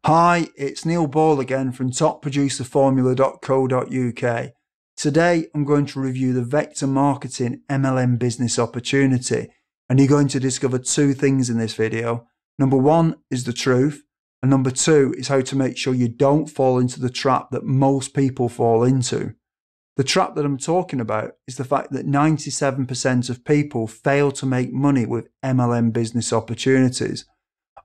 Hi, it's Neil Ball again from topproducerformula.co.uk. Today I'm going to review the vector marketing MLM business opportunity, and you're going to discover two things in this video. Number one is the truth, and number two is how to make sure you don't fall into the trap that most people fall into. The trap that I'm talking about is the fact that 97% of people fail to make money with MLM business opportunities.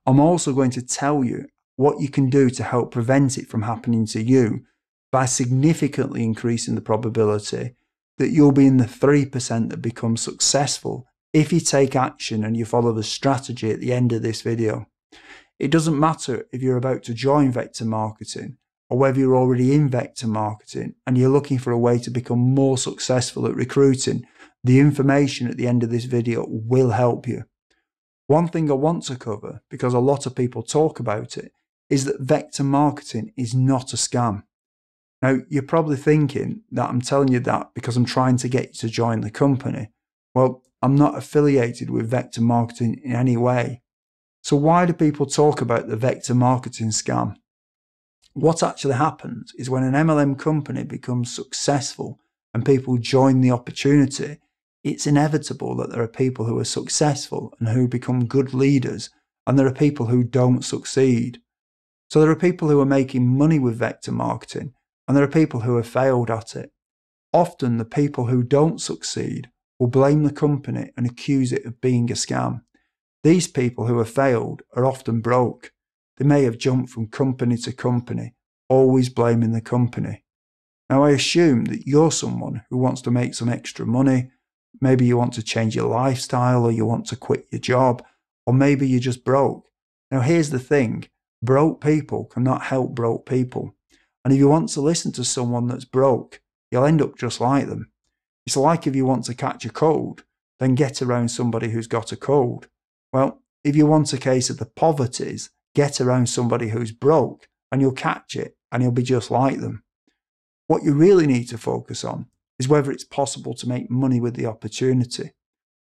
I'm also going to tell you what you can do to help prevent it from happening to you by significantly increasing the probability that you'll be in the 3% that become successful if you take action and you follow the strategy at the end of this video. It doesn't matter if you're about to join vector marketing or whether you're already in vector marketing and you're looking for a way to become more successful at recruiting. The information at the end of this video will help you. One thing I want to cover, because a lot of people talk about it, is that vector marketing is not a scam. Now, you're probably thinking that I'm telling you that because I'm trying to get you to join the company. Well, I'm not affiliated with vector marketing in any way. So why do people talk about the vector marketing scam? What actually happens is when an MLM company becomes successful and people join the opportunity, it's inevitable that there are people who are successful and who become good leaders, and there are people who don't succeed. So there are people who are making money with vector marketing, and there are people who have failed at it. Often the people who don't succeed will blame the company and accuse it of being a scam. These people who have failed are often broke. They may have jumped from company to company, always blaming the company. Now, I assume that you're someone who wants to make some extra money. Maybe you want to change your lifestyle, or you want to quit your job, or maybe you're just broke. Now, here's the thing. Broke people cannot help broke people. And if you want to listen to someone that's broke, you'll end up just like them. It's like if you want to catch a cold, then get around somebody who's got a cold. Well, if you want a case of the poverties, get around somebody who's broke and you'll catch it and you'll be just like them. What you really need to focus on is whether it's possible to make money with the opportunity.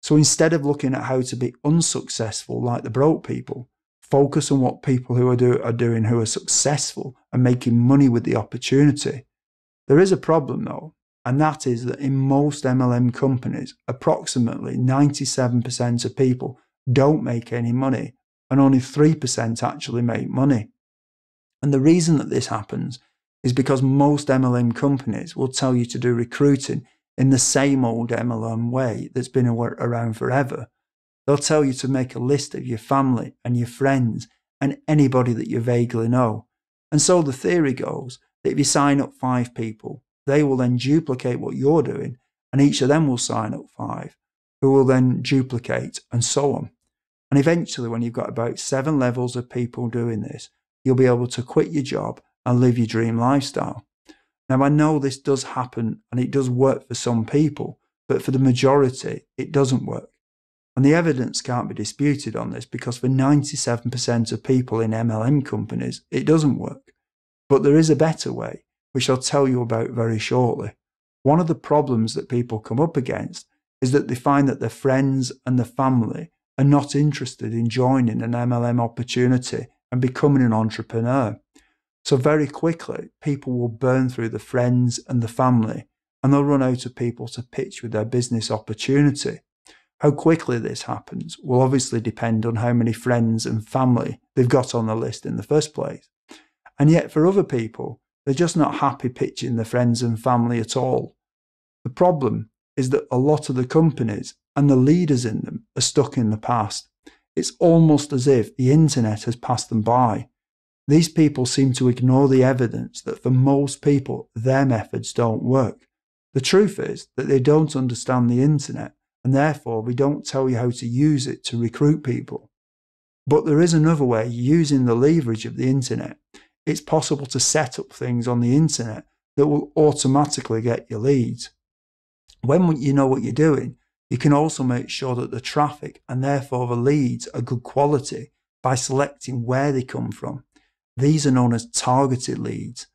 So instead of looking at how to be unsuccessful like the broke people, focus on what people who are doing who are successful and making money with the opportunity. There is a problem though, and that is that in most MLM companies, approximately 97% of people don't make any money and only 3% actually make money. And the reason that this happens is because most MLM companies will tell you to do recruiting in the same old MLM way that's been around forever. They'll tell you to make a list of your family and your friends and anybody that you vaguely know. And so the theory goes that if you sign up 5 people, they will then duplicate what you're doing, and each of them will sign up 5, who will then duplicate, and so on. And eventually, when you've got about 7 levels of people doing this, you'll be able to quit your job and live your dream lifestyle. Now, I know this does happen and it does work for some people, but for the majority, it doesn't work. And the evidence can't be disputed on this, because for 97% of people in MLM companies, it doesn't work. But there is a better way, which I'll tell you about very shortly. One of the problems that people come up against is that they find that their friends and their family are not interested in joining an MLM opportunity and becoming an entrepreneur. So very quickly, people will burn through the friends and the family, and they'll run out of people to pitch with their business opportunity. How quickly this happens will obviously depend on how many friends and family they've got on the list in the first place. And yet for other people, they're just not happy pitching their friends and family at all. The problem is that a lot of the companies and the leaders in them are stuck in the past. It's almost as if the internet has passed them by. These people seem to ignore the evidence that for most people, their methods don't work. The truth is that they don't understand the internet, and therefore we don't tell you how to use it to recruit people. But there is another way using the leverage of the internet. It's possible to set up things on the internet that will automatically get you leads. When you know what you're doing, you can also make sure that the traffic and therefore the leads are good quality by selecting where they come from. These are known as targeted leads.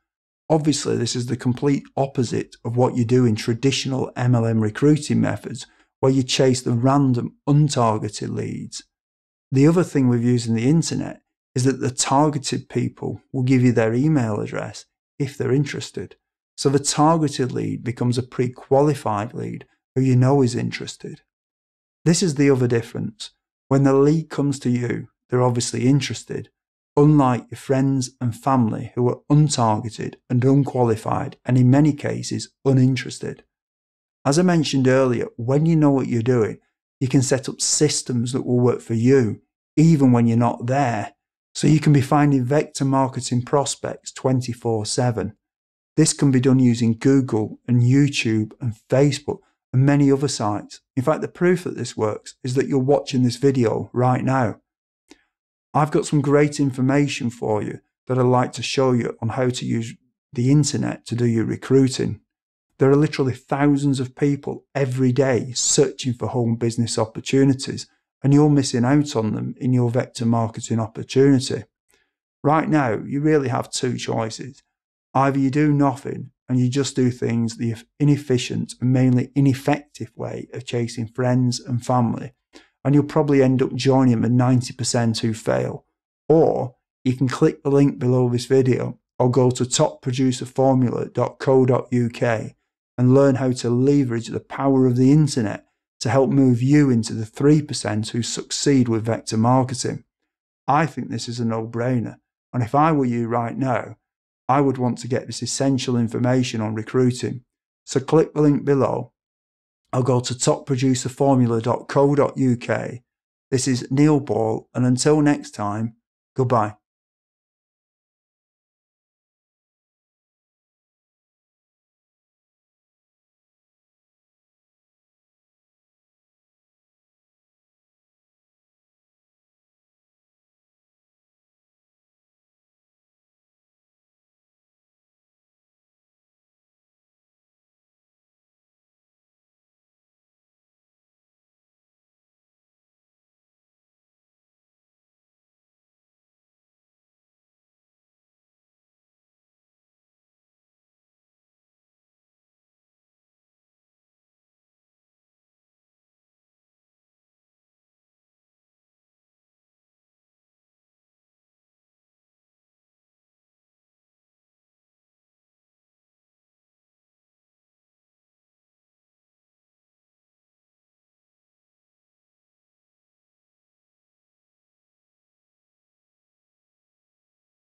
Obviously, this is the complete opposite of what you do in traditional MLM recruiting methods, where you chase the random, untargeted leads. The other thing with using the internet is that the targeted people will give you their email address if they're interested. So the targeted lead becomes a pre-qualified lead who you know is interested. This is the other difference. When the lead comes to you, they're obviously interested, unlike your friends and family who are untargeted and unqualified and in many cases uninterested. As I mentioned earlier, when you know what you're doing, you can set up systems that will work for you even when you're not there. So you can be finding vector marketing prospects 24/7. This can be done using Google and YouTube and Facebook and many other sites. In fact, the proof that this works is that you're watching this video right now. I've got some great information for you that I'd like to show you on how to use the internet to do your recruiting. There are literally thousands of people every day searching for home business opportunities, and you're missing out on them in your vector marketing opportunity. Right now, you really have two choices. Either you do nothing and you just do things the inefficient and mainly ineffective way of chasing friends and family, and you'll probably end up joining the 90% who fail. Or you can click the link below this video or go to topproducerformula.co.uk and learn how to leverage the power of the internet to help move you into the 3% who succeed with vector marketing. I think this is a no-brainer, and if I were you right now, I would want to get this essential information on recruiting. So click the link below. I'll go to topproducerformula.co.uk. This is Neil Ball, and until next time, goodbye.